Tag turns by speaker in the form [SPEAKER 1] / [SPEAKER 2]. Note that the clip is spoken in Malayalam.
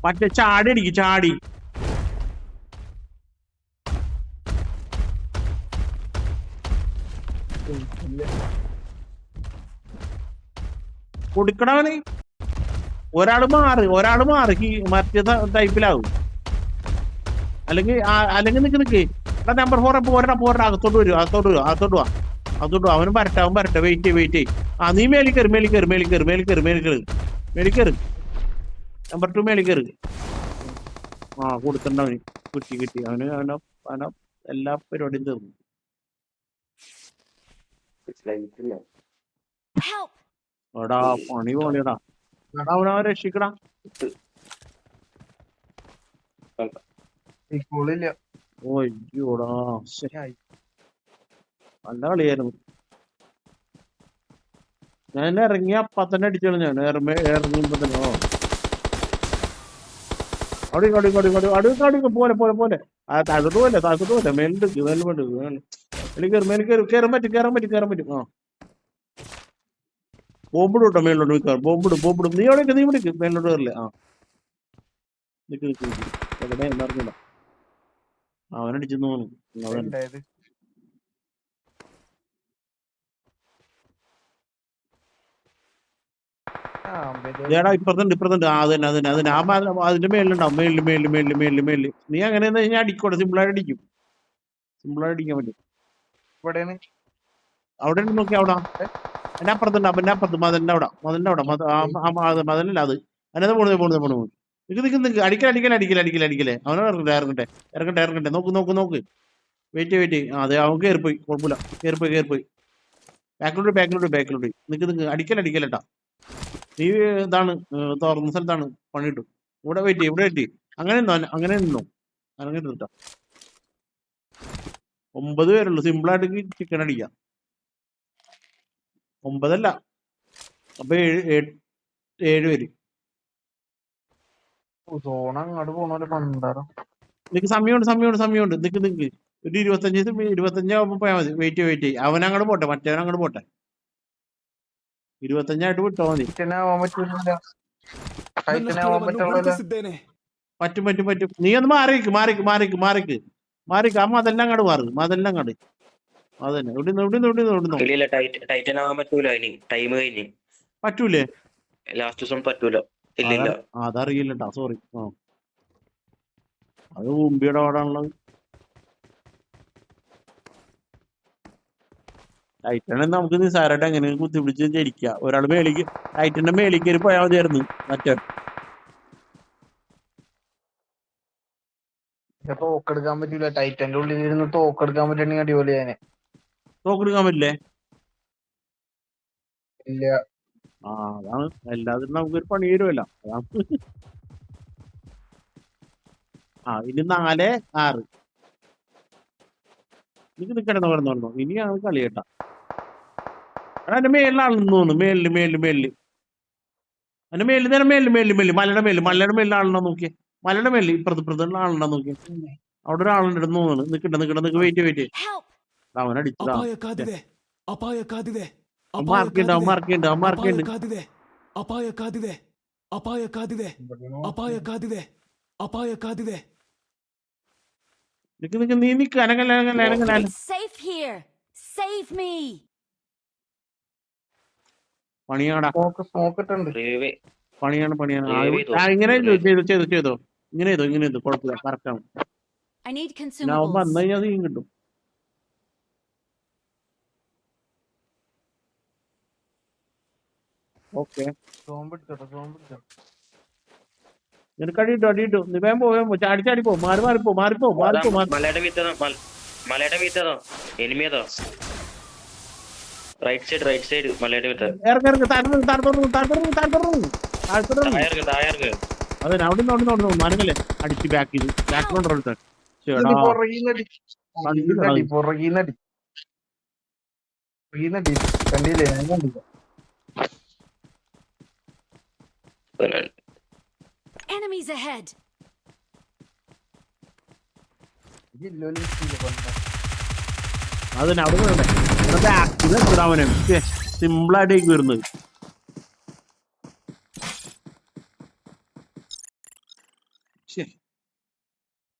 [SPEAKER 1] മറ്റേ ചാടി അടിക്കും ചാടി. കൊടുക്കണവന് ഒരാള് മാറി മറ്റേ ടൈപ്പിലാവും. അല്ലെങ്കിൽ നിക്ക് നമ്പർ 4 പോരാ അകത്തോട്ട് വാ. അവനും വരട്ടെ വെയിറ്റ്. ആ നീ മേലിക്കറ് നമ്പർ 2 മേലിക്കറ്. ആ കൊടുത്തിട്ടവന് കിട്ടി അവന് എല്ലാ പരിപാടിയും തീർന്നു. എടാ പണി പോലെടാ. അവനെ രക്ഷിക്കടാ. ഓയ്യോടാ നല്ല കളിയായിരുന്നു. ഞാൻ ഇറങ്ങിയ അപ്പ തന്നെ അടിച്ചാണ് ഞാൻ ഇറങ്ങുമ്പോ തന്നെ. പോലെ താഴത്തോട്ട് പോലെ മേലിട്ട് കേറാൻ പറ്റും. ആ ബോംബിടും കേട്ടോ മേലോട്ട് ബോംബിടും. നീ വിളിക്ക് മേലോട്ട് കയറില്ലേ. ആ നിക്ക് എന്നറിഞ്ഞില്ല. അവനടിച്ചെന്ന് തോന്നുന്നു. ഏടാ ഇപ്പുറത്തുണ്ട്. അതിന്റെ മേളിലുണ്ടാവും. മേളില് നീ അങ്ങനെ ഞാൻ അടിക്കോട്ടെ. സിമ്പിളായിട്ട് അടിക്കാൻ പറ്റും. അവിടെ നോക്കി അവിടെ എന്റെ അപ്പുറത്ത് മതിലിന്റെ അവിടെ മതിലല്ല അത്. അതിനകത്ത് പോണു. നിക്ക് അടിക്കലേ. അവനെ ഇറങ്ങട്ടെ. നോക്ക് വെയിറ്റ്. അതെ അവൻ കയറിപ്പോയി. കുഴപ്പമില്ല. കയറിപ്പോയി. ബാക്കിലോട്ട് നിക്ക് അടിക്കലട്ടാ. നീ ഇതാണ് തുറന്ന സ്ഥലത്താണ് പണി കിട്ടും. ഇവിടെ വെയിറ്റ്. അങ്ങനെ നിന്നോ കേട്ടോ. 9 പേരുള്ളൂ. സിമ്പിളായിട്ട് ചിക്കൻ അടിക്കാം. 9 അല്ല, അപ്പൊ 7 പേര്. നിനക്ക് സമയമുണ്ട്. നിക്ക് ഒരു 25 ആവുമ്പോ പോയാൽ മതി. വെയിറ്റ്. അവനങ്ങോട്ട് പോട്ടെ. മറ്റവനങ്ങോട്ട് പോട്ടെ. 25 വിട്ടോ മതി. പറ്റും. നീ ഒന്ന് മാറിക്ക്. ആ മതെല്ലാം അങ്ങോട്ട് അതന്നെ. പറ്റൂലേ? അതറിയില്ലട്ടാ. സോറി. അത് മുമ്പിയുടെ പാടാണുള്ളത്. ടൈറ്റനെ നമുക്ക് നിസാരായിട്ട് എങ്ങനെ കുത്തിപ്പിടിച്ച് ജയിക്കാം. ഒരാൾ ടൈറ്റന്റെ മേലേക്ക് കയറി പോയാൽ മതിയായിരുന്നു. മറ്റേ
[SPEAKER 2] തോക്കെടുക്കാൻ പറ്റൂല. ടൈറ്റന്റെ ഉള്ളിൽ ഇരുന്ന് തോക്കെടുക്കാൻ പറ്റണെങ്കിൽ അടിപൊളിയാനെ.
[SPEAKER 1] തോക്കെടുക്കാൻ പറ്റില്ലേ?
[SPEAKER 2] ഇല്ല.
[SPEAKER 1] അതാണ്. എല്ലാത്തിനും നമുക്കൊരു പണി വരുമല്ലോ. അതാണ്. ഇനി 4, 6 കിടന്നോ. ഇനിയാണ് കളി കേട്ടാ. അതിന്റെ മേലിലാണെന്ന് തോന്നുന്നു. മേലില് അതിന്റെ മേലിൽ മലയുടെ മേലിൽ ആളുണ്ടോ നോക്കിയേ. മലയുടെ മേലിൽ ഇപ്പുറത്ത് ആളുണ്ടോ നോക്കിയേ. അവിടെ ഒരാളുണ്ടെന്ന് തോന്നുന്നു. നിക്ക് വെയിറ്റ്. അവൻ അടിച്ചതാ. നിക്ക് നീ അനങ്ങല. പണിയാടാ. ഇങ്ങനെ ചെയ്തോ. ഇങ്ങനെ ചെയ്തോ. കുഴപ്പമില്ല. കറക്റ്റാണ്. ഞാൻ വന്നു കഴിഞ്ഞാൽ സീൻ കിട്ടും. ഓക്കെ. നിനക്ക് അടിയിട്ടോ. നീ വേഗം പോ. ചാടി പോ. മാറിപ്പോ.
[SPEAKER 3] എനിമിയതോ റൈറ്റ് സൈഡ് മലയുടെ
[SPEAKER 1] അതെ. അവിടെ മരങ്ങല്ലേ അടിച്ച് ബാക്കിലോട്ട്.
[SPEAKER 4] Enemies ahead.
[SPEAKER 1] അവിടെ സിമ്പിളായിട്ടേക്ക് വരുന്നത്. ശ്ശേ